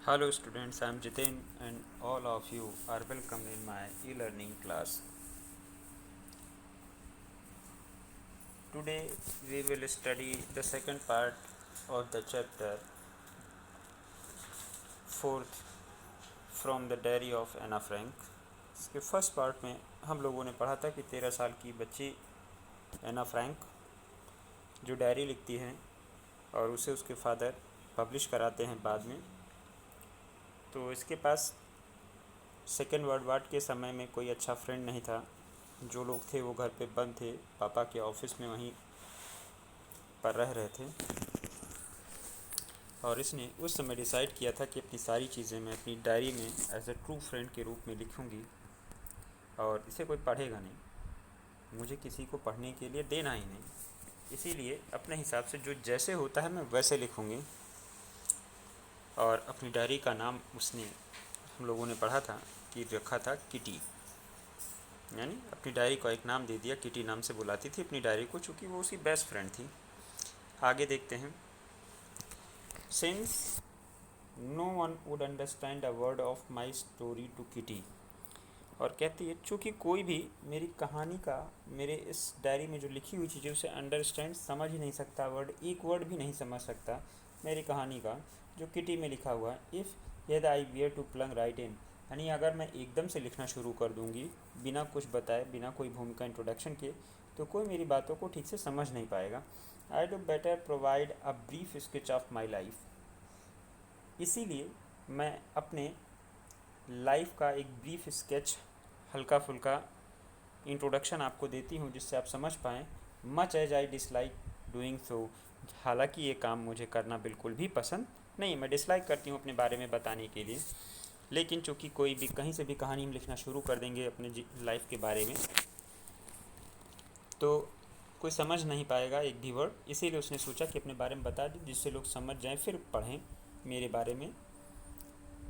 Hello students, I am Jitin and all of you are welcome in my e-learning class. Today we will study the second part of the chapter 4th from the diary of Anna Frank. इसके first part में हम लोगों ने पढ़ा था कि 13 साल की बच्ची एना फ्रैंक जो डायरी लिखती हैं और उसे उसके फादर पब्लिश कराते हैं बाद में। तो इसके पास सेकेंड वर्ल्ड वार के समय में कोई अच्छा फ्रेंड नहीं था। जो लोग थे वो घर पे बंद थे, पापा के ऑफिस में वहीं पर रह रहे थे और इसने उस समय डिसाइड किया था कि अपनी सारी चीज़ें मैं अपनी डायरी में एज ए ट्रू फ्रेंड के रूप में लिखूंगी और इसे कोई पढ़ेगा नहीं, मुझे किसी को पढ़ने के लिए देना ही नहीं, इसीलिए अपने हिसाब से जो जैसे होता है मैं वैसे लिखूंगी। और अपनी डायरी का नाम उसने, हम लोगों ने पढ़ा था कि रखा था किटी, यानी अपनी डायरी को एक नाम दे दिया, किटी नाम से बुलाती थी अपनी डायरी को, चूँकि वो उसकी बेस्ट फ्रेंड थी। आगे देखते हैं। Since no one would understand a word of my story to Kitty, और कहती है चूँकि कोई भी मेरी कहानी का, मेरे इस डायरी में जो लिखी हुई चीज़ें उसे अंडरस्टैंड समझ ही नहीं सकता, एक वर्ड भी नहीं समझ सकता मेरी कहानी का जो किटी में लिखा हुआ है। इफ़ यद I were to plunge right in, यानी अगर मैं एकदम से लिखना शुरू कर दूँगी बिना कुछ बताए, बिना कोई भूमिका इंट्रोडक्शन के, तो कोई मेरी बातों को ठीक से समझ नहीं पाएगा। I do better provide a brief sketch of my life, इसीलिए मैं अपने लाइफ का एक ब्रीफ स्केच, हल्का फुल्का इंट्रोडक्शन आपको देती हूँ जिससे आप समझ पाएँ। Much as I dislike doing so, हालांकि ये काम मुझे करना बिल्कुल भी पसंद नहीं, मैं डिसलाइक करती हूँ अपने बारे में बताने के लिए, लेकिन चूँकि कोई भी कहीं से भी कहानी हम लिखना शुरू कर देंगे अपने लाइफ के बारे में तो कोई समझ नहीं पाएगा एक भी वर्ड, इसीलिए उसने सोचा कि अपने बारे में बता दें जिससे लोग समझ जाएं फिर पढ़ें मेरे बारे में।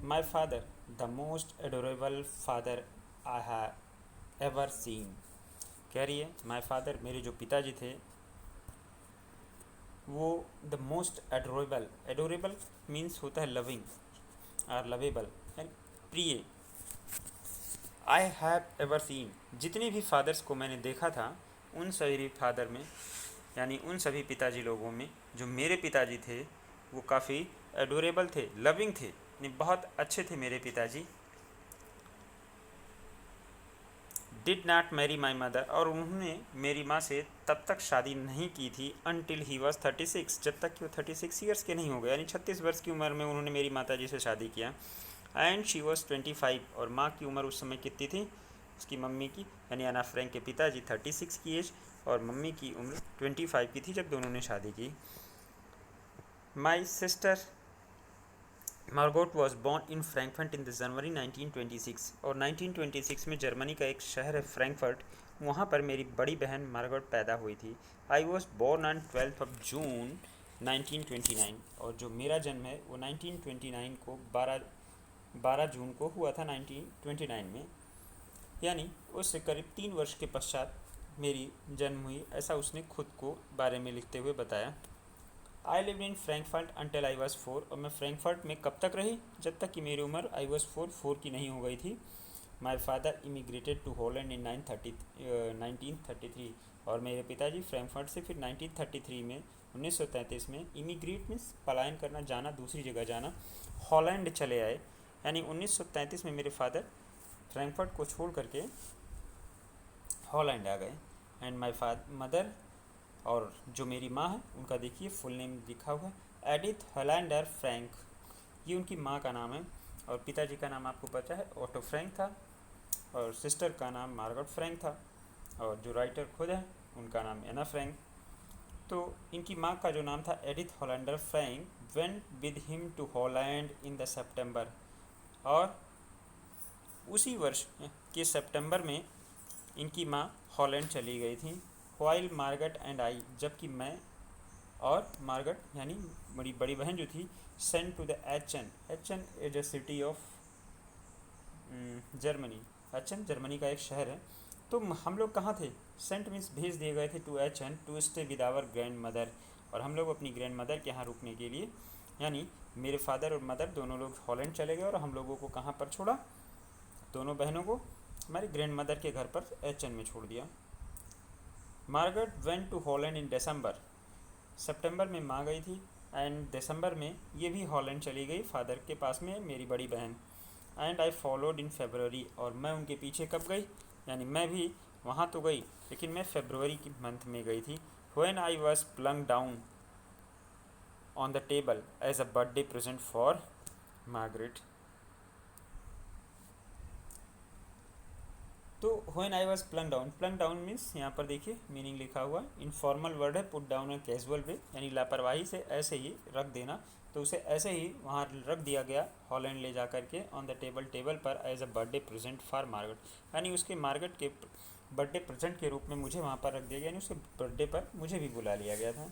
My father the most adorable father I have ever seen, कह रही है माई फादर, मेरे जो पिताजी थे वो the most adorable, adorable means होता है लविंग और लवेबल यानी प्रिय। आई हैव एवर सीन, जितने भी फादर्स को मैंने देखा था उन सभी फादर में, यानी उन सभी पिताजी लोगों में जो मेरे पिताजी थे वो काफ़ी एडोरेबल थे, लविंग थे, यानी बहुत अच्छे थे मेरे पिताजी। Did not marry my mother, और उन्होंने मेरी माँ से तब तक शादी नहीं की थी अनटिल ही वॉज 36, जब तक कि वो 36 ईयर्स के नहीं हो गए, यानी 36 वर्ष की उम्र में उन्होंने मेरी माता जी से शादी किया। एंड शी वॉज 25, और माँ की उम्र उस समय कितनी थी, उसकी मम्मी की, यानी अना फ्रैंक के पिताजी 36 की एज और मम्मी की उम्र 25 की थी जब दोनों ने शादी की। My sister Margot was born in Frankfurt in the January 1926, और 1926 में जर्मनी का एक शहर है फ्रैंकफर्ट, वहाँ पर मेरी बड़ी बहन मार्गोट पैदा हुई थी। I was born on 12 of June 1929, और जो मेरा जन्म है वो 1929 को 12 जून को हुआ था 1929 में, यानी उससे करीब 3 वर्ष के पश्चात मेरी जन्म हुई, ऐसा उसने खुद को बारे में लिखते हुए बताया। I lived in Frankfurt until I was 4, और मैं फ्रैंकफर्ट में कब तक रही, जब तक कि मेरी उम्र आई वॉज 4 की नहीं हो गई थी। My father immigrated to Holland in 1933, और मेरे पिताजी फ्रैंकफर्ट से फिर 1933 में 1933 में इमिग्रेट मीन्स पलायन करना, जाना, दूसरी जगह जाना, हॉलैंड चले आए, यानी 1933 में मेरे फादर फ्रैंकफर्ट को छोड़ करके हॉलैंड आ गए। एंड माई मदर, और जो मेरी माँ है उनका देखिए फुल नेम लिखा हुआ है एडिथ हॉलैंडर फ्रैंक, ये उनकी माँ का नाम है, और पिताजी का नाम आपको पता है ऑटो फ्रैंक था, और सिस्टर का नाम मार्गरेट फ्रैंक था, और जो राइटर खुद है उनका नाम एना फ्रैंक। तो इनकी माँ का जो नाम था Edith Hollander Frank went with him to Holland in the September, और उसी वर्ष के सितंबर में इनकी माँ हॉलैंड चली गई थी। वाइल मार्गरेट एंड आई, जबकि मैं और मार्गरेट यानी मेरी बड़ी बहन जो थी, sent to the Aachen, Aachen is a city of Germany, Aachen Germany का एक शहर है। तो हम लोग कहाँ थे, सेंट मीन्स भेज दिए गए थे to Aachen to stay with our grandmother, और हम लोग अपनी ग्रैंड मदर के यहाँ रुकने के लिए यानी मेरे फादर और मदर दोनों लोग हॉलैंड चले गए और हम लोगों को कहाँ पर छोड़ा, दोनों बहनों को हमारी ग्रैंड मदर के घर पर एचएन में छोड़ दिया। मार्गरेट वेंट टू हॉलैंड इन दिसंबर, सितंबर में माँ गई थी एंड दिसंबर में ये भी हॉलैंड चली गई फादर के पास में, मेरी बड़ी बहन। And I followed in February, और मैं उनके पीछे कब गई, यानी मैं भी वहाँ तो गई लेकिन मैं फेबररी की मंथ में गई थी। When I was plunked down on the table as a birthday present for Margaret. तो when I was plunked down means यहाँ पर देखिए मीनिंग लिखा हुआ, इनफॉर्मल वर्ड है, put down a casual way, यानी लापरवाही से ऐसे ही रख देना, तो उसे ऐसे ही वहाँ रख दिया गया हॉलैंड ले जा कर के ऑन द टेबल पर as a birthday present for Margaret, यानी उसके मार्गरेट के बर्थडे प्रेजेंट के रूप में मुझे वहाँ पर रख दिया गया, यानी उसके बर्थडे पर मुझे भी बुला लिया गया था।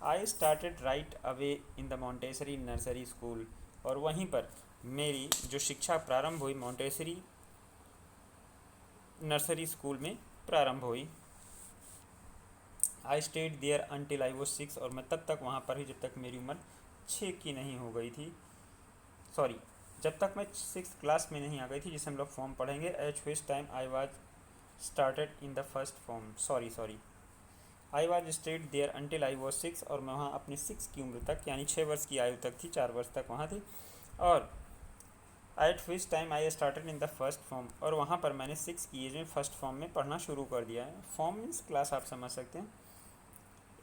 I started right away in the Montessori nursery school, और वहीं पर मेरी जो शिक्षा प्रारंभ हुई मॉन्टेसरी नर्सरी स्कूल में प्रारंभ हुई। I stayed there until I was 6, और मैं तब तक वहाँ पर ही जब तक मेरी उम्र 6 की नहीं हो गई थी, सॉरी जब तक मैं 6th क्लास में नहीं आ गई थी, जिसे हम लोग फॉर्म पढ़ेंगे। At which time I was started in the first form, sorry I was stayed there until I was 6, और मैं वहाँ अपनी 6 की उम्र तक यानी 6 वर्ष की आयु तक थी, 4 वर्ष तक वहाँ थी। और eight which time I started in the first form, और वहाँ पर मैंने 6 की एज में फर्स्ट फॉर्म में पढ़ना शुरू कर दिया है। फॉर्म मीन्स क्लास, आप समझ सकते हैं।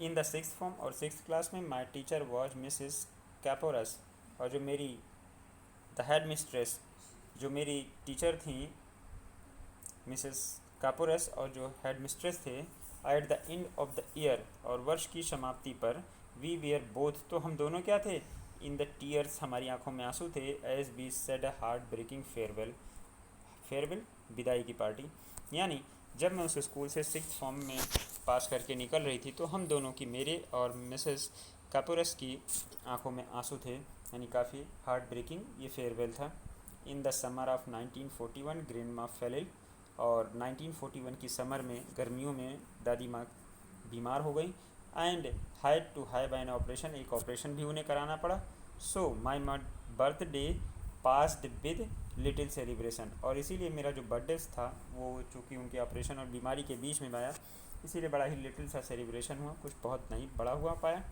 इन द 6th फॉर्म, और 6th क्लास में माई टीचर वॉज मिसिस कैपोरस, और जो मेरी द हेड मिस्ट्रेस, जो मेरी टीचर थी मिसिस कैपोरस, और जो हेड मिस्ट्रेस थे, at the end of the year, और वर्ष की समाप्ति पर, वी वेयर बोथ, तो हम दोनों क्या थे, इन द टीयर्स, हमारी आंखों में आंसू थे, as we said a heart breaking farewell विदाई की पार्टी, यानी जब मैं उस स्कूल से 6th फॉर्म में पास करके निकल रही थी, तो हम दोनों की, मेरे और मिसेस कैपोरस की आंखों में आंसू थे, यानी काफ़ी हार्ट ब्रेकिंग ये फेयरवेल था। In the summer of 1941 grand माँ फेल, और 1941 की समर में, गर्मियों में दादी माँ बीमार हो गई, and had to have an operation, एक ऑपरेशन भी उन्हें कराना पड़ा। So my birthday passed with little celebration, और इसीलिए मेरा जो बर्थडे था वो चूँकि उनके ऑपरेशन और बीमारी के बीच में आया, इसीलिए बड़ा ही लिटिल सा सेलिब्रेशन हुआ, कुछ बहुत नहीं बड़ा हुआ पाया।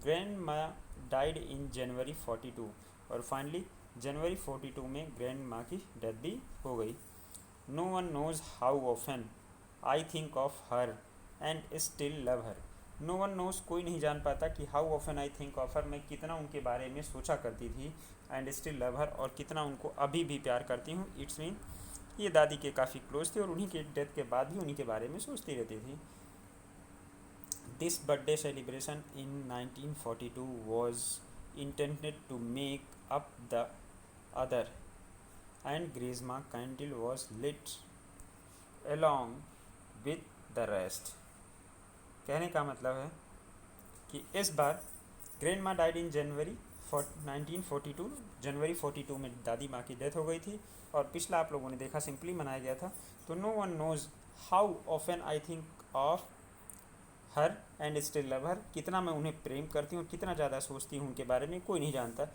ग्रैंड माँ डाइड इन जनवरी 42, और फाइनली जनवरी 42 में ग्रैंड माँ की डेथ भी हो गई। No one knows how often I think of her and still love her, no one knows, कोई नहीं जान पाता कि how often I think of her, मैं कितना उनके बारे में सोचा करती थी, एंड स्टिल लव हर, और कितना उनको अभी भी प्यार करती हूँ। इट्स मीन ये दादी के काफ़ी क्लोज थे, और उन्हीं के डेथ के बाद भी उन्हीं के बारे में सोचती रहती थी। This birthday celebration in 1942 was intended to make up the other, and Grishma candle was lit along with the rest। कहने का मतलब है कि इस बार ग्रैंड माँ डाइड इन जनवरी 1942, जनवरी 42 में दादी माँ की डेथ हो गई थी, और पिछला आप लोगों ने देखा सिंपली मनाया गया था। तो no one knows how often I think of her and still love her, कितना मैं उन्हें प्रेम करती हूँ, कितना ज़्यादा सोचती हूँ उनके बारे में, कोई नहीं जानता।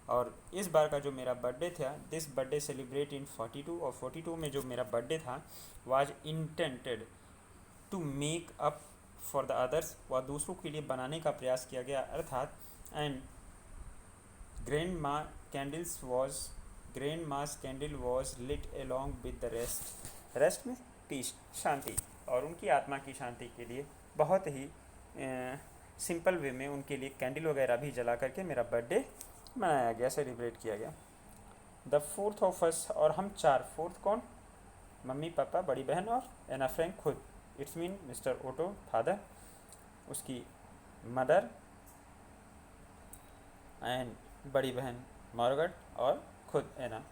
और इस बार का जो मेरा बर्थडे था, दिस बर्थडे सेलिब्रेट इन 42, और 42 में जो मेरा बर्थडे था was intended to make up for the others, वह दूसरों के लिए बनाने का प्रयास किया गया, अर्थात and grandma candles was grandma's candle was lit along with the rest, rest में पीस, शांति, और उनकी आत्मा की शांति के लिए बहुत ही सिंपल वे में उनके लिए कैंडल वगैरह भी जला करके मेरा बर्थडे मनाया गया, सेलिब्रेट किया गया। द फोर्थ ऑफ अस, और हम 4, फोर्थ कौन, मम्मी पापा बड़ी बहन और एना फ्रैंक खुद, it's mean mister Otto father, उसकी मदर एंड बड़ी बहन मार्गरेट, और खुद एना,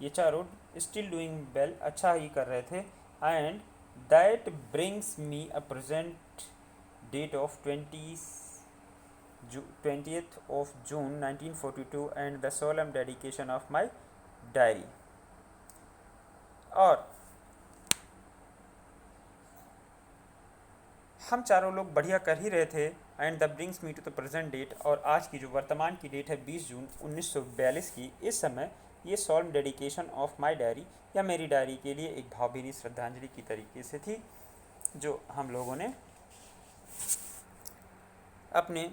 ये चारों स्टिल डूइंग वेल, अच्छा ही कर रहे थे। And that brings me a present date of 20th of June 1942 and the solemn dedication of my diary। और हम चारों लोग बढ़िया कर ही रहे थे, and the brings me to the present date, और आज की जो वर्तमान की डेट है 20 जून 1942 की, इस समय ये सॉल्म डेडिकेशन ऑफ माई डायरी, या मेरी डायरी के लिए एक भावभीनी श्रद्धांजलि की तरीके से थी, जो हम लोगों ने अपने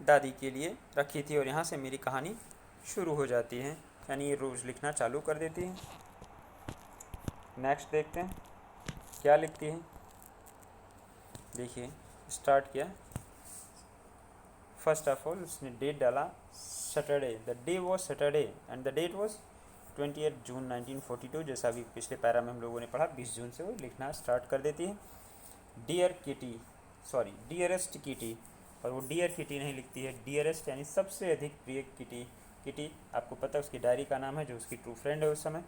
दादी के लिए रखी थी। और यहाँ से मेरी कहानी शुरू हो जाती है, यानी ये रोज़ लिखना चालू कर देती है। नेक्स्ट देखते हैं क्या लिखती है। देखिए स्टार्ट किया, फर्स्ट ऑफ ऑल उसने डेट डाला Saturday, the day was Saturday and the date was 20 June 1942। जैसा अभी पिछले पैरा में हम लोगों ने पढ़ा, 20 जून से वो लिखना स्टार्ट कर देती है। Dear Kitty, sorry dearest Kitty, और वो डियर किटी नहीं लिखती है, डियरेस्ट यानी सबसे अधिक प्रिय किटी। किटी आपको पता है उसकी डायरी का नाम है, जो उसकी ट्रू फ्रेंड है उस समय।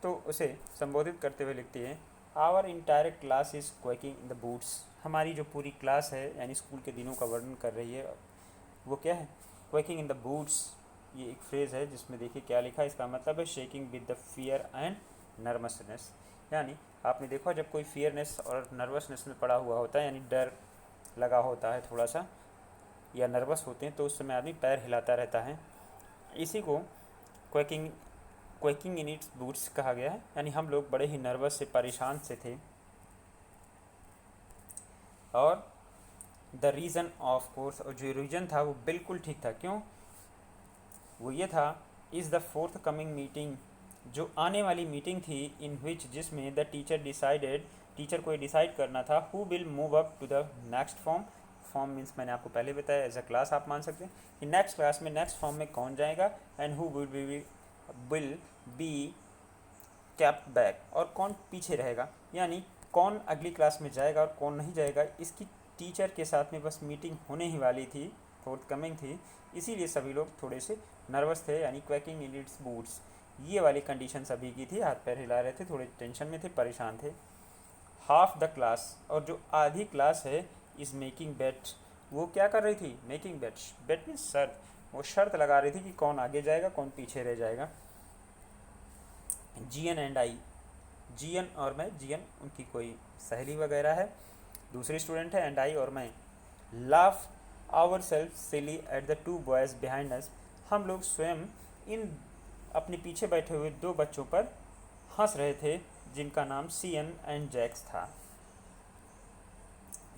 तो उसे संबोधित करते हुए लिखती है, our entire class is quaking in the boots. हमारी जो पूरी क्लास है, यानी स्कूल के दिनों का वर्णन कर रही है, वो क्या है, क्वेकिंग इन द बूट्स। ये एक फ्रेज़ है जिसमें देखिए क्या लिखा है, इसका मतलब है shaking with the fear and nervousness. यानी आपने देखा जब कोई फियरनेस और नर्वसनेस में पड़ा हुआ होता है, यानी डर लगा होता है थोड़ा सा, या नर्वस होते हैं, तो उस समय आदमी पैर हिलाता रहता है। इसी को क्वेकिंग इन इट्स बूट्स कहा गया है। यानी हम लोग बड़े ही नर्वस से, परेशान से थे। और द रीज़न ऑफ कोर्स, और जो रीज़न था वो बिल्कुल ठीक था। क्यों? वो ये था, is the fourth coming meeting, जो आने वाली मीटिंग थी, इन विच, जिसमें द टीचर डिसाइडेड, टीचर को ये डिसाइड करना था, who will move up to the next form. Form means मैंने आपको पहले बताया, एज अ क्लास आप मान सकते हैं कि नेक्स्ट क्लास में नेक्स्ट फॉर्म में कौन जाएगा, and who will be kept back, और कौन पीछे रहेगा, यानी कौन अगली क्लास में जाएगा और कौन नहीं जाएगा। इसकी टीचर के साथ में बस मीटिंग होने ही वाली थी, फोर्थ कमिंग थी, इसीलिए सभी लोग थोड़े से नर्वस थे, यानी क्वैकिंग इन इट्स बूट्स। ये वाली कंडीशन सभी की थी, हाथ पैर हिला रहे थे, थोड़े टेंशन में थे, परेशान थे। हाफ द क्लास, और जो आधी क्लास है, इज़ मेकिंग बेट, वो क्या कर रही थी, मेकिंग बेट, बेट मीन्स शर्त, वो शर्त लगा रही थी कि कौन आगे जाएगा कौन पीछे रह जाएगा। जीएन एंड आई, जीएन और मैं, जीएन उनकी कोई सहेली वगैरह है, दूसरी स्टूडेंट है, एंड आई और मैं, laugh our self silly at the two boys behind us, हम लोग स्वयं इन अपने पीछे बैठे हुए दो बच्चों पर हंस रहे थे, जिनका नाम सीएन एंड जैक्स था।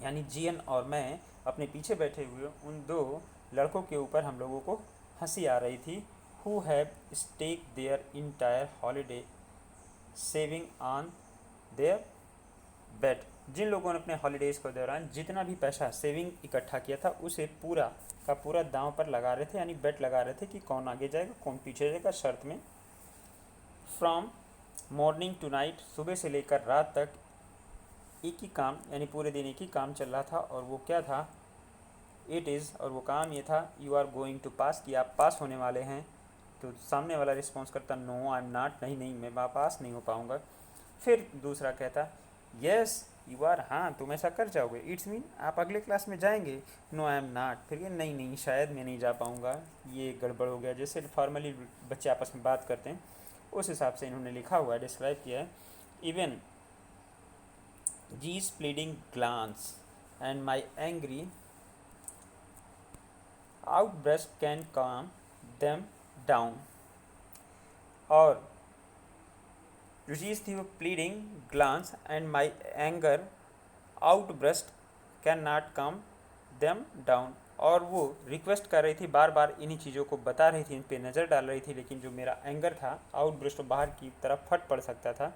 यानी जीएन और मैं अपने पीछे बैठे हुए उन दो लड़कों के ऊपर हम लोगों को हंसी आ रही थी। Who have staked their entire holiday saving on their bet, जिन लोगों ने अपने हॉलीडेज़ के दौरान जितना भी पैसा सेविंग इकट्ठा किया था, उसे पूरा का पूरा दांव पर लगा रहे थे, यानी बेट लगा रहे थे कि कौन आगे जाएगा कौन पीछे जाएगा, शर्त में। फ्रॉम मॉर्निंग टू नाइट, सुबह से लेकर रात तक एक ही काम, यानी पूरे दिन एक ही काम चल रहा था, और वो क्या था, इट इज़, और वो काम ये था, यू आर गोइंग टू पास, कि आप पास होने वाले हैं। तो सामने वाला रिस्पॉन्स करता, नो आई एम नॉट, नहीं नहीं मैं पास नहीं हो पाऊँगा। फिर दूसरा कहता, यस यू आर, हाँ तुम ऐसा कर जाओगे, इट्स मीन आप अगले क्लास में जाएंगे, नो आई एम नॉट, फिर ये नहीं नहीं शायद मैं नहीं जा पाऊँगा, ये गड़बड़ हो गया। जैसे फॉर्मली बच्चे आपस में बात करते हैं, उस हिसाब से इन्होंने लिखा हुआ है, डिस्क्राइब किया है। Even G's pleading glance and my angry outburst can calm them down, और जो चीज़ थी वो pleading glance and my anger outburst can not calm them down, और वो रिक्वेस्ट कर रही थी, बार बार इन्हीं चीज़ों को बता रही थी, इन पे नज़र डाल रही थी, लेकिन जो मेरा एंगर था आउटब्रस्ट बाहर की तरफ फट पड़ सकता था,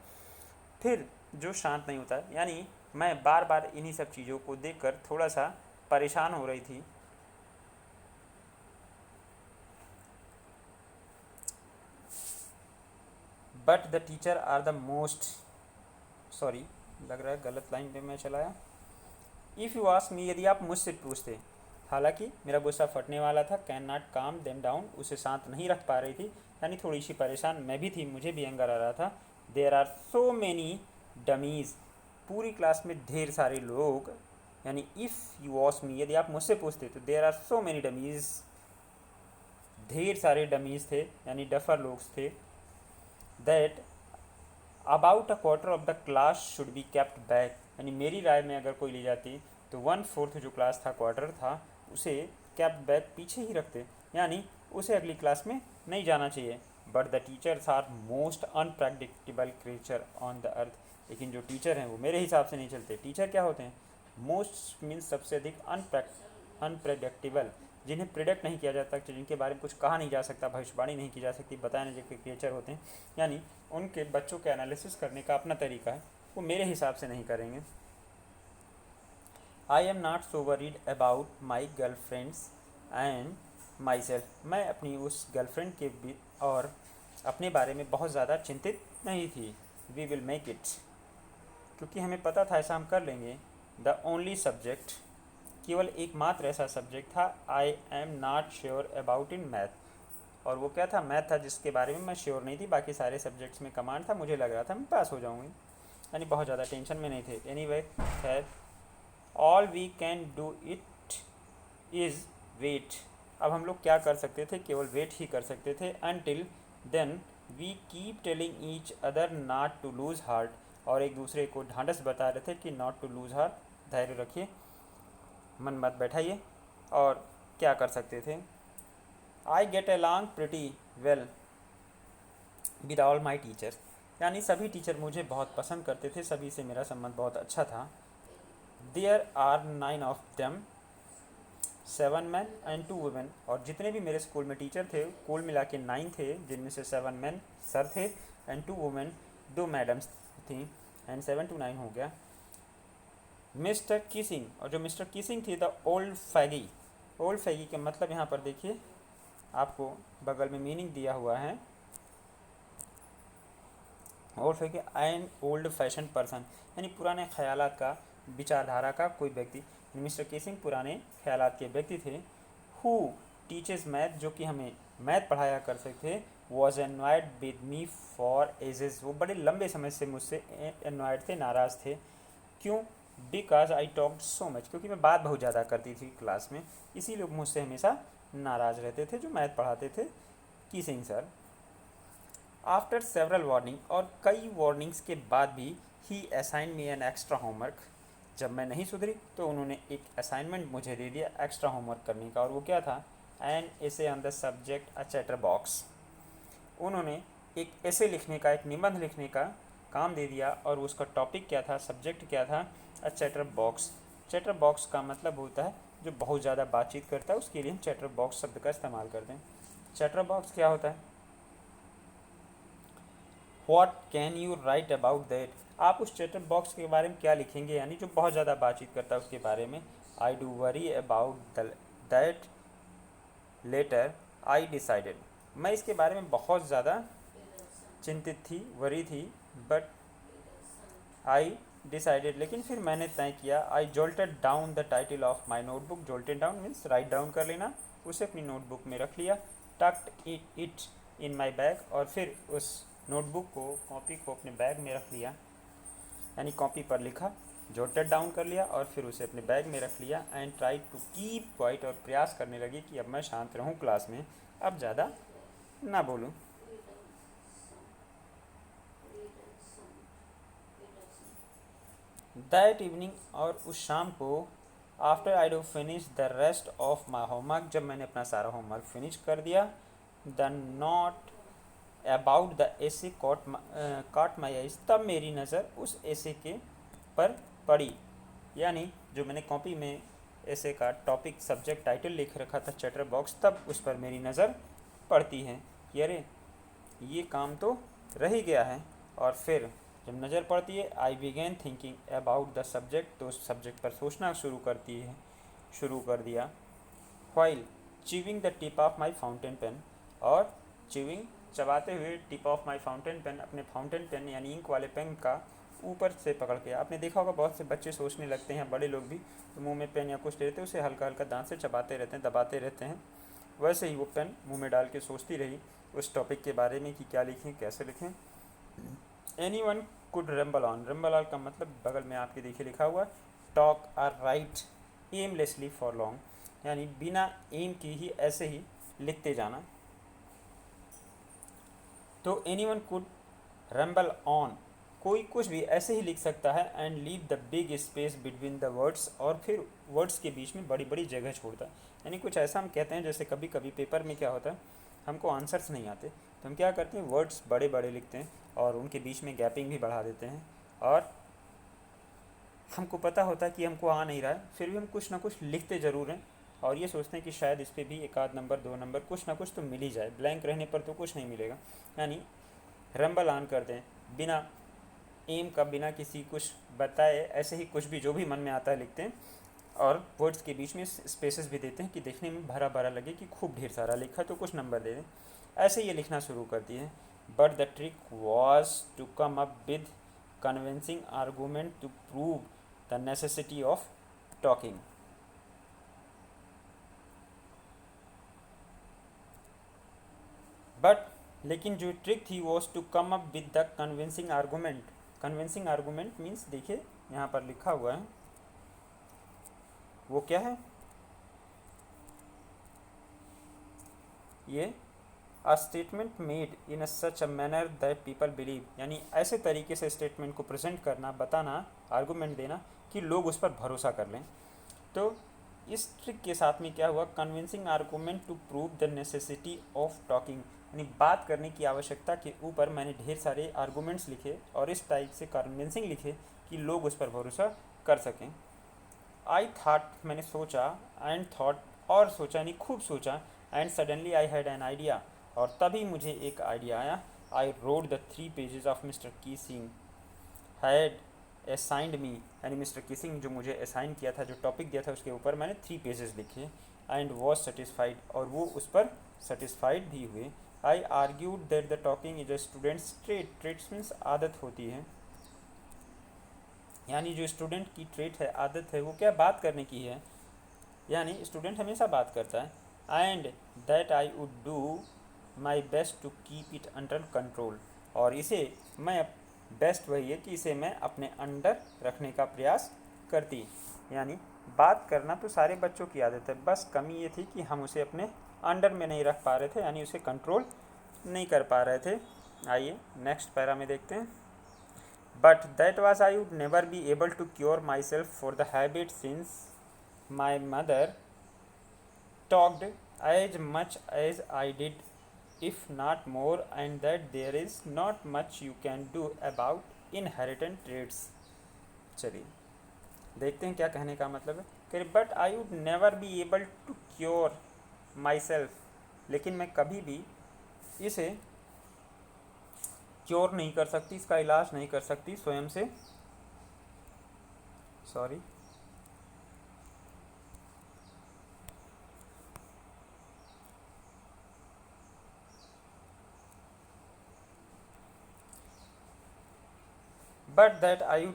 फिर जो शांत नहीं होता, यानी मैं बार बार इन्हीं सब चीज़ों को देखकर थोड़ा सा परेशान हो रही थी। But the teacher are the most, sorry लग रहा है गलत लाइन पे मैं चलाया। इफ़ यू आस्क मी, यदि आप मुझसे पूछते, हालांकि मेरा गुस्सा फटने वाला था, कैन नॉट काम देम डाउन, उसे शांत नहीं रख पा रही थी, यानी थोड़ी सी परेशान मैं भी थी, मुझे भी एंगर आ रहा था। There are so many dummies, पूरी क्लास में ढेर सारे लोग, यानी इफ़ यू आस्क मी, यदि आप मुझसे पूछते, तो there are so many dummies, ढेर सारे डमीज़ थे, यानी डफर लोग थे। That about a quarter of the class should be kept back, यानी मेरी राय में अगर कोई ली जाती तो 1/4 जो क्लास था, क्वार्टर था, उसे कैप बैक पीछे ही रखते, यानी उसे अगली क्लास में नहीं जाना चाहिए। But the teachers are most unpredictable creature on the earth. लेकिन जो टीचर हैं वो मेरे हिसाब से नहीं चलते। टीचर क्या होते हैं? मोस्ट मीन्स सबसे अधिक अनप्रेडिक्टेबल, जिन्हें प्रिडिक्ट नहीं किया जाता, जिनके बारे में कुछ कहा नहीं जा सकता, भविष्यवाणी नहीं की जा सकती, बताया नहीं जाता, क्रिएचर होते हैं। यानी उनके बच्चों के एनालिसिस करने का अपना तरीका है, वो मेरे हिसाब से नहीं करेंगे। I am not so worried about my girlfriends and my self. मैं अपनी उस गर्लफ्रेंड के भी और अपने बारे में बहुत ज़्यादा चिंतित नहीं थी। वी विल मेक इट, क्योंकि हमें पता था ऐसा हम कर लेंगे। द ओनली सब्जेक्ट, केवल एकमात्र ऐसा सब्जेक्ट था, I am not sure about in math, और वो क्या था? मैथ था, जिसके बारे में मैं श्योर नहीं थी। बाकी सारे सब्जेक्ट्स में कमांड था, मुझे लग रहा था मैं पास हो जाऊँगी, यानी बहुत ज़्यादा टेंशन में नहीं थे। एनीवे खैर, all we can do it is wait. अब हम लोग क्या कर सकते थे? केवल वेट ही कर सकते थे। Until then we keep telling each other not to lose heart, और एक दूसरे को ढांढस बता रहे थे कि नॉट टू लूज़ हार्ट, धैर्य रखिए, मन मत बैठाइए। और क्या कर सकते थे? I get along pretty well with all my teachers, यानी सभी टीचर मुझे बहुत पसंद करते थे, सभी से मेरा संबंध बहुत अच्छा था। There are 9 of them, 7 man and 2 women, और जितने भी मेरे स्कूल में टीचर थे कुल मिला के 9 थे, जिनमें से 7 मैन सर थे एंड 2 वुमेन 2 मैडम्स थी, एंड 7 to 9 हो गया। मिस्टर किसिंग, और जो मिस्टर किसिंग थी द ओल्ड फैगी। ओल्ड फैगी का मतलब यहाँ पर देखिए, आपको बगल में मीनिंग दिया हुआ है। Old fogey an old fashion person, यानी पुराने ख्यालात का, विचारधारा का कोई व्यक्ति। मिस्टर किसिंग पुराने ख्यालात के व्यक्ति थे। हु टीचर्स मैथ, जो कि हमें मैथ पढ़ाया कर सकते थे। Was annoyed with me for ages, वो बड़े लंबे समय से मुझसे एनवायड थे, नाराज़ थे। क्यों? Because I talked so much, क्योंकि मैं बात बहुत ज़्यादा करती थी क्लास में, इसी लोग मुझसे हमेशा नाराज़ रहते थे, जो मैथ पढ़ाते थे, Keesing sir. After several warning, और कई वार्निंग्स के बाद भी, he assigned me an extra homework. जब मैं नहीं सुधरी तो उन्होंने एक असाइनमेंट मुझे दे दिया एक्स्ट्रा होमवर्क करने का, और वो क्या था? An essay on the subject a chatter box. उन्होंने एक ऐसे लिखने का, एक निबंध लिखने का काम दे दिया, और उसका टॉपिक क्या था, सब्जेक्ट क्या था? अ चैटर बॉक्स। चैटर बॉक्स का मतलब होता है जो बहुत ज़्यादा बातचीत करता है, उसके लिए हम चैटर बॉक्स शब्द का इस्तेमाल करते हैं। चैटर बॉक्स क्या होता है? What can you right about that? आप उस चैटर बॉक्स के बारे में क्या लिखेंगे, यानी जो बहुत ज़्यादा बातचीत करता है उसके बारे में। I do worry about that letter I decided, मैं इसके बारे में बहुत ज़्यादा चिंतित थी, वरी थी, बट आई डिसाइडेड, लेकिन फिर मैंने तय किया। I jotted down the title of my notebook, jotted down means write down कर लेना, उसे अपनी नोटबुक में रख लिया। Tucked it in my bag, और फिर उस नोटबुक को, कॉपी को अपने बैग में रख लिया, यानी कॉपी पर लिखा, जोटेड डाउन कर लिया और फिर उसे अपने बैग में रख लिया। And try to keep quiet, और प्रयास करने लगी कि अब मैं शांत रहूं क्लास में, अब ज़्यादा ना बोलूं। दैट इवनिंग, और उस शाम को, after I do finish the rest of my homework, जब मैंने अपना सारा होमवर्क फिनिश कर दिया, the not about the essay caught my eyes, तब मेरी नज़र उस एसे के पर पड़ी, यानी जो मैंने कॉपी में एसे का टॉपिक, सब्जेक्ट, टाइटल लिख रखा था चैटर बॉक्स, तब उस पर मेरी नज़र पड़ती है कि अरे ये काम तो रह ही गया है। और फिर जब नज़र पड़ती है, I began thinking about the subject, तो उस सब्जेक्ट पर सोचना शुरू कर दिया। While chewing the tip of my fountain pen, और च्यूइंग चबाते हुए, tip of my fountain pen, अपने फाउंटेन पेन यानी इंक वाले पेन का ऊपर से पकड़ के। आपने देखा होगा बहुत से बच्चे सोचने लगते हैं, बड़े लोग भी, तो मुंह में पेन या कुछ लेते हैं, उसे हल्का हल्का दांत से चबाते रहते हैं, दबाते रहते हैं। वैसे ही वो पेन मुंह में डाल के सोचती रही उस टॉपिक के बारे में कि क्या लिखें, कैसे लिखें। Any one could rumble on, rumble on का मतलब बगल में आपके देखिए लिखा हुआ, talk or write aimlessly for long, यानी बिना एम की ही ऐसे ही लिखते जाना। तो any one could rumble on, कोई कुछ भी ऐसे ही लिख सकता है and leave the big space between the words, और फिर वर्ड्स के बीच में बड़ी बड़ी जगह छोड़ता है। यानी कुछ ऐसा हम कहते हैं, जैसे कभी कभी पेपर में क्या होता है, हमको आंसर्स नहीं आते तो हम क्या करते हैं, वर्ड्स बड़े बड़े लिखते हैं और उनके बीच में गैपिंग भी बढ़ा देते हैं, और हमको पता होता है कि हमको आ नहीं रहा है, फिर भी हम कुछ ना कुछ लिखते ज़रूर हैं और ये सोचते हैं कि शायद इस पर भी एक आध नंबर 2 नंबर कुछ ना कुछ तो मिल ही जाए, ब्लैंक रहने पर तो कुछ नहीं मिलेगा। यानी रंबल ऑन करते हैं, बिना एम का, बिना किसी कुछ बताए ऐसे ही कुछ भी जो भी मन में आता है लिखते हैं, और वर्ड्स के बीच में स्पेसेस भी देते हैं कि देखने में भरा भरा लगे कि खूब ढेर सारा लिखा तो कुछ नंबर दे दें। ऐसे ये लिखना शुरू करती है। But the trick was to come up with convincing argument to prove the necessity of talking. But लेकिन जो ट्रिक थी was to come up with the convincing argument. Convincing argument means, देखिए यहाँ पर लिखा हुआ है, वो क्या है, ये a statement made in such a manner that people believe, यानी ऐसे तरीके से स्टेटमेंट को प्रेजेंट करना, बताना, आर्गूमेंट देना कि लोग उस पर भरोसा कर लें। तो इस ट्रिक के साथ में क्या हुआ, convincing argument to prove the necessity of talking, यानी बात करने की आवश्यकता के ऊपर मैंने ढेर सारे आर्गूमेंट्स लिखे और इस टाइप से कन्विंसिंग लिखे कि लोग उस पर भरोसा कर सकें। आई थाट, मैंने सोचा, एंड थॉट, और सोचा यानी खूब सोचा, and suddenly I had an idea, और तभी मुझे एक आइडिया आया। I wrote the 3 pages of Mr Keesing had assigned me, यानी मिस्टर कीसिंग जो मुझे असाइन किया था, जो टॉपिक दिया था उसके ऊपर मैंने 3 पेजेस लिखे, एंड वॉज सेटिस्फाइड, और वो उस पर सेटिस्फाइड भी हुए। I argued that the talking is a student's trait, traits means आदत होती है, यानी जो स्टूडेंट की ट्रेट है, आदत है, वो क्या, बात करने की है, यानी स्टूडेंट हमेशा बात करता है। And that I would do my best to keep it under control, और इसे मैं, बेस्ट वही है कि इसे मैं अपने अंडर रखने का प्रयास करती। यानी बात करना तो सारे बच्चों की आदत है, बस कमी ये थी कि हम उसे अपने अंडर में नहीं रख पा रहे थे, यानी उसे कंट्रोल नहीं कर पा रहे थे। आइए नेक्स्ट पैरा में देखते हैं। But that was I would never be able to cure myself for the habit since my mother talked as much as I did, if not more, and that there is not much you can do about inherited traits। चलिए देखते हैं क्या कहने का मतलब है। कि but I would never be able to cure myself, लेकिन मैं कभी भी इसे क्योर नहीं कर सकती, इसका इलाज नहीं कर सकती स्वयं से, sorry, but that I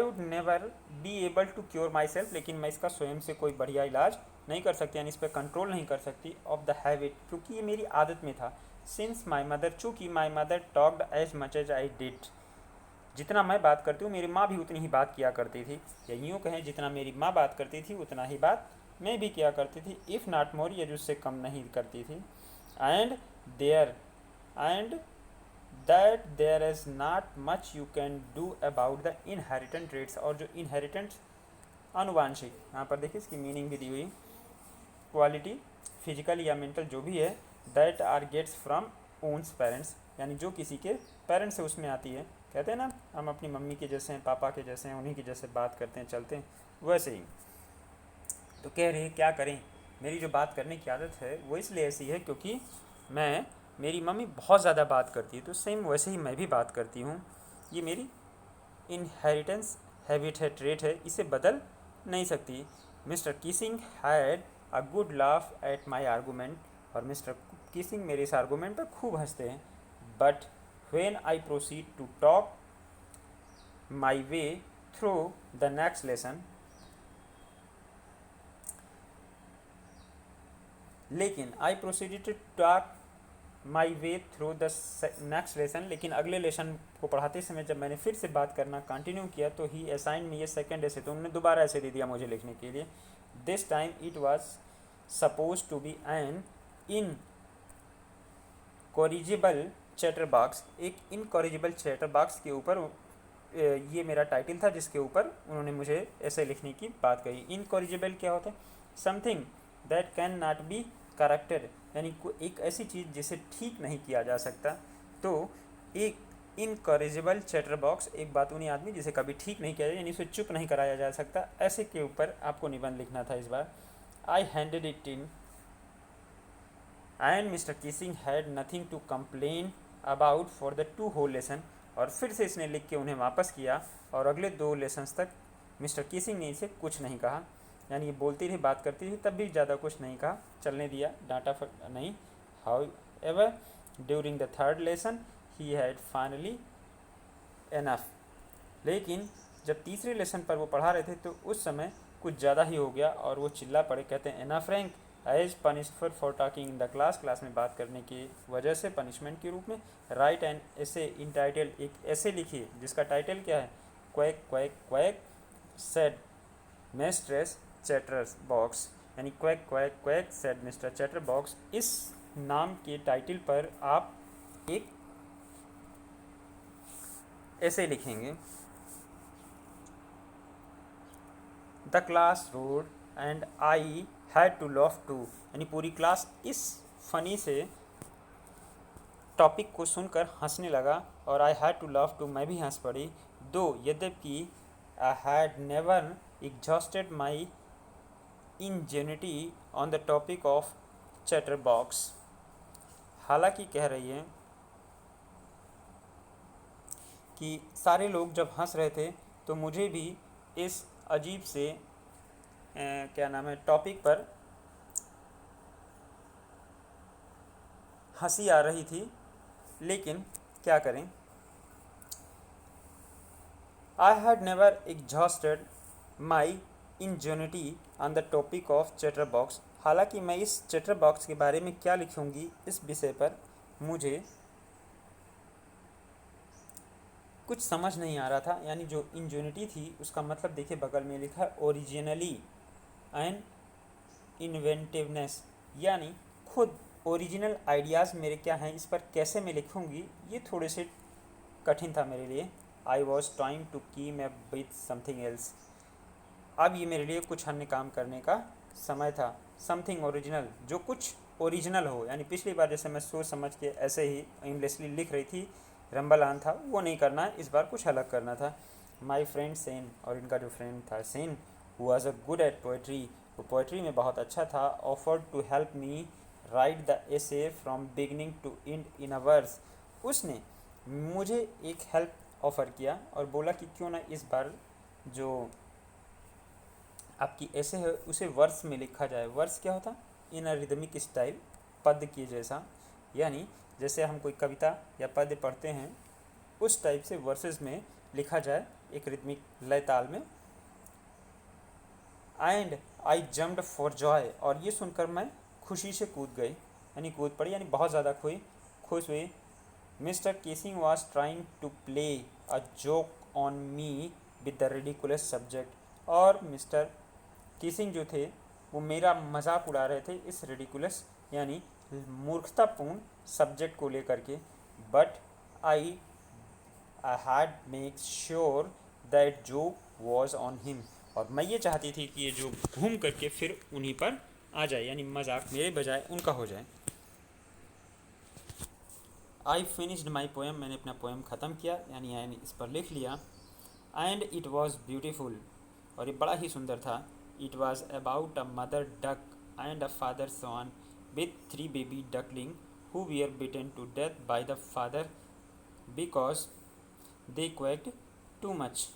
would never be able to cure myself, लेकिन मैं इसका स्वयं से कोई बढ़िया इलाज नहीं कर सकती, यानी इस पर कंट्रोल नहीं कर सकती, ऑफ द हैबिट, क्योंकि ये मेरी आदत में था। सिंस माई मदर, चूँकि my mother talked as much as I did, जितना मैं बात करती हूँ मेरी माँ भी उतनी ही बात किया करती थी, या यूँ कहें जितना मेरी माँ बात करती थी उतना ही बात मैं भी किया करती थी, इफ़ नॉट मोर, ये उससे कम नहीं करती थी। And there, and that there is not much you can do about the inherent traits, और जो इनहेरिटेंट, अनुवांशिक, यहाँ पर देखिए इसकी मीनिंग भी दी हुई, क्वालिटी, फिजिकल या मेंटल जो भी है, that are gets from one's parents, यानी जो किसी के पेरेंट्स से उसमें आती है। कहते हैं ना, हम अपनी मम्मी के जैसे हैं, पापा के जैसे हैं, उन्हीं के जैसे बात करते हैं, चलते हैं, वैसे ही। तो कह रहे हैं क्या करें, मेरी जो बात करने की आदत है वो इसलिए ऐसी है क्योंकि मेरी मम्मी बहुत ज़्यादा बात करती है, तो सेम वैसे ही मैं भी बात करती हूँ। ये मेरी इनहेरिटेंस हैबिट है, ट्रेट है, इसे बदल नहीं सकती। Mr Keesing had a good laugh at my argument, और मिस्टर किसिंग मेरे इस आर्गूमेंट पर खूब हंसते हैं। But when I proceed to talk my way through the next lesson, लेकिन I proceeded to talk my way through the next lesson, लेकिन अगले लेसन को पढ़ाते समय जब मैंने फिर से बात करना कंटिन्यू किया तो ही असाइन में ये सेकेंड ऐसे, तो उन्होंने दोबारा ऐसे दे दिया मुझे लिखने के लिए। This time it was suppose to be an incorrigible chatterbox, एक इनकॉरिजिबल चैटर बॉक्स के ऊपर ये मेरा टाइटल था जिसके ऊपर उन्होंने मुझे ऐसे लिखने की बात कही। इनकॉरिजिबल क्या होता है? Something that can not be corrected, यानी एक ऐसी चीज़ जिसे ठीक नहीं किया जा सकता। तो एक इनकॉरिजिबल चैटर बॉक्स एक बातूनी आदमी जिसे कभी ठीक नहीं किया जाए, यानी उसे चुप नहीं कराया जा सकता, ऐसे के ऊपर आपको निबंध लिखना था इस बार। I handed it in and Mr Keesing had nothing to complain about for the 2 whole lesson. और फिर से इसने लिख के उन्हें वापस किया और अगले 2 लेसन्स तक मिस्टर किसिंग ने इसे कुछ नहीं कहा, यानी ये बोलती रही, बात करती थी, तब भी ज़्यादा कुछ नहीं कहा, चलने दिया, डांटा नहीं। How ever during the 3rd lesson he had finally enough. लेकिन जब तीसरे लेसन पर वो पढ़ा रहे थे तो उस समय कुछ ज़्यादा ही हो गया और वो चिल्ला पड़े। कहते हैं enough rank as punishment for talking in the class में बात करने की वजह से पनिशमेंट के रूप में राइट एंड ऐसे इंटाइटल, एक ऐसे लिखिए जिसका टाइटल क्या है? Quack quack quack said mistress chatters box, यानी quack quack quack said Mr chatterbox. इस नाम के टाइटल पर आप एक ऐसे लिखेंगे। The class roared and I had to laugh too, यानी पूरी क्लास इस फनी से टॉपिक को सुनकर हंसने लगा और I had to laugh too, मैं भी हंस पड़ी। दो यद्यपि I had never exhausted my ingenuity on the topic of chatter box, हालांकि कह रही है कि सारे लोग जब हंस रहे थे तो मुझे भी इस अजीब से क्या नाम है टॉपिक पर हंसी आ रही थी, लेकिन क्या करें। आई had never exhausted my ingenuity on the topic of chatter box, हालांकि मैं इस चैटर बॉक्स के बारे में क्या लिखूंगी इस विषय पर मुझे कुछ समझ नहीं आ रहा था। यानी जो इंजेनिटी थी उसका मतलब देखिए बगल में लिखा है ओरिजिनली एंड इन्वेंटिवनेस, यानी खुद ओरिजिनल आइडियाज़ मेरे क्या हैं, इस पर कैसे मैं लिखूंगी ये थोड़े से कठिन था मेरे लिए। I was trying to keep up with something else, अब ये मेरे लिए कुछ अन्य काम करने का समय था। समथिंग ओरिजिनल, जो कुछ ओरिजिनल हो, यानी पिछली बार जैसे मैं सोच समझ के ऐसे ही एमलेसली लिख रही थी, रंबलान था, वो नहीं करना है, इस बार कुछ अलग करना था। माई फ्रेंड सेन, और इनका जो फ्रेंड था Sen, who was a good at poetry, वो पोएट्री में बहुत अच्छा था, offered to help me write the essay from beginning to end in a verse, उसने मुझे एक हेल्प ऑफ़र किया और बोला कि क्यों ना इस बार जो आपकी ऐसे है उसे वर्स में लिखा जाए। वर्स क्या होता? इन अ रिदमिक स्टाइल, पद्य की जैसा, यानी जैसे हम कोई कविता या पद्य पढ़ते हैं उस टाइप से वर्सेस में लिखा जाए एक रिदमिक लय ताल में। And I jumped for Joy, और ये सुनकर मैं खुशी से कूद गई, यानी कूद पड़ी, यानी बहुत ज़्यादा खुश हुई। Mr Keesing was trying to play a joke on me with the ridiculous subject, और मिस्टर केसिंग जो थे वो मेरा मजाक उड़ा रहे थे इस रिडिकुलस यानी मूर्खतापूर्ण सब्जेक्ट को लेकर के। But I had make sure that joke was on him, और मैं ये चाहती थी कि ये जो घूम करके फिर उन्हीं पर आ जाए, यानी मजाक मेरे बजाय उनका हो जाए। आई फिनिश्ड माई पोएम, मैंने अपना पोएम ख़त्म किया, यानी इस पर लिख लिया। एंड इट वॉज ब्यूटीफुल, और ये बड़ा ही सुंदर था। It was about a mother duck and a father swan with 3 baby duckling who were bitten to death by the father because they quacked too much.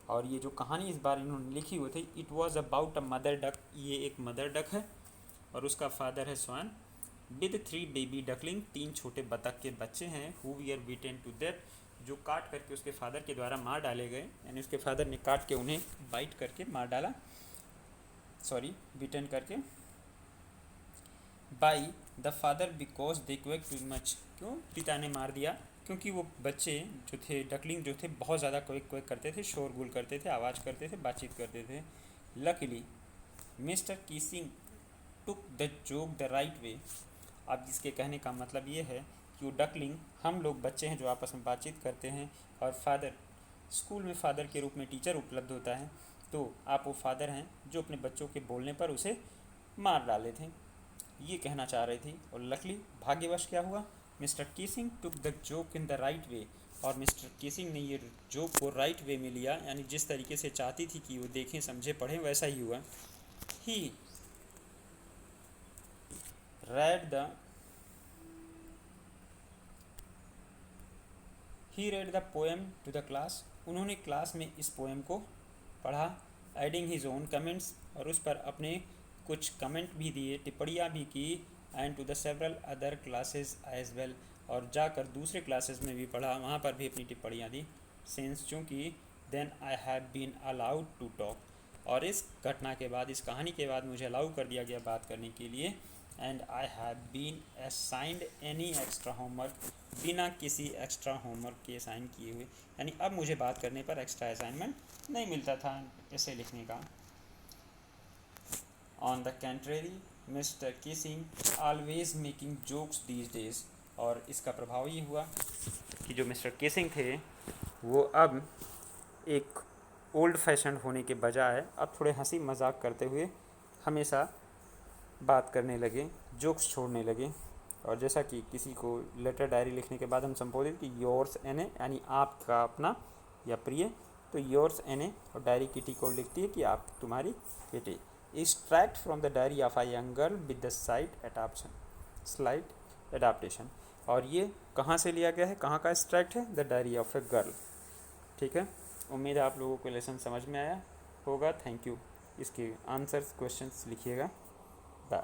और ये जो कहानी इस बार इन्होंने लिखी हुई थी, it was about a mother duck, ये एक मदर डक है और उसका फादर है स्वान, विद 3 बेबी डकलिंग, 3 छोटे बतख के बच्चे हैं, who were beaten to death, जो काट करके उसके फादर के द्वारा मार डाले गए, यानी उसके फादर ने काट के उन्हें बाइट करके मार डाला, सॉरी बीटेन करके, by the father because they quake too much, क्यों पिता ने मार दिया क्योंकि वो बच्चे जो थे डकलिंग जो थे बहुत ज़्यादा क्वेक क्वेक करते थे, शोरगुल करते थे, आवाज़ करते थे, बातचीत करते थे। Luckily Mr Keesing took the joke the right way, अब इसके कहने का मतलब ये है यू डकलिंग, हम लोग बच्चे हैं जो आपस में बातचीत करते हैं, और फादर, स्कूल में फादर के रूप में टीचर उपलब्ध होता है, तो आप वो फादर हैं जो अपने बच्चों के बोलने पर उसे मार डाले थे, ये कहना चाह रही थी। और लकली, भाग्यवश क्या हुआ, Mr Keesing took the joke in the right way, और मिस्टर कीसिंग ने ये जोक को राइट वे में लिया, यानी जिस तरीके से चाहती थी कि वो देखें समझे पढ़ें वैसा ही हुआ। He read the he read the poem to the class, उन्होंने क्लास में इस पोएम को पढ़ा, एडिंग हिज ओन कमेंट्स, और उस पर अपने कुछ कमेंट भी दिए, टिप्पणियाँ भी की, and to the several other classes as well, और जाकर दूसरे क्लासेस में भी पढ़ा, वहाँ पर भी अपनी टिप्पणियाँ दी। सिंस, चूँकि then I have been allowed to talk, और इस घटना के बाद, इस कहानी के बाद मुझे अलाउ कर दिया गया बात करने के लिए, and I have been assigned any extra homework, बिना किसी एक्स्ट्रा होमवर्क के असाइन किए हुए, यानी अब मुझे बात करने पर एक्स्ट्रा असाइनमेंट नहीं मिलता था ऐसे लिखने का। On the contrary, mister Keesing always making jokes these days, और इसका प्रभाव ये हुआ कि जो मिस्टर किसिंग थे वो अब एक ओल्ड फैशन होने के बजाय अब थोड़े हंसी मजाक करते हुए हमेशा बात करने लगे, जोक्स छोड़ने लगे। और जैसा कि किसी को लेटर डायरी लिखने के बाद हम संबोधित कि योर्स एन ए, यानी आपका अपना या प्रिय, तो योर्स एन ए, और डायरी किटी को लिखती है कि आप, तुम्हारी kitty. Extract from the diary of a young girl with the slide adaptation, और ये कहाँ से लिया गया है, कहाँ का एक्सट्रैक्ट है, the diary of a girl. ठीक है, उम्मीद है आप लोगों को लेसन समझ में आया होगा। Thank you. इसके आंसर्स क्वेश्चंस लिखिएगा। बाय।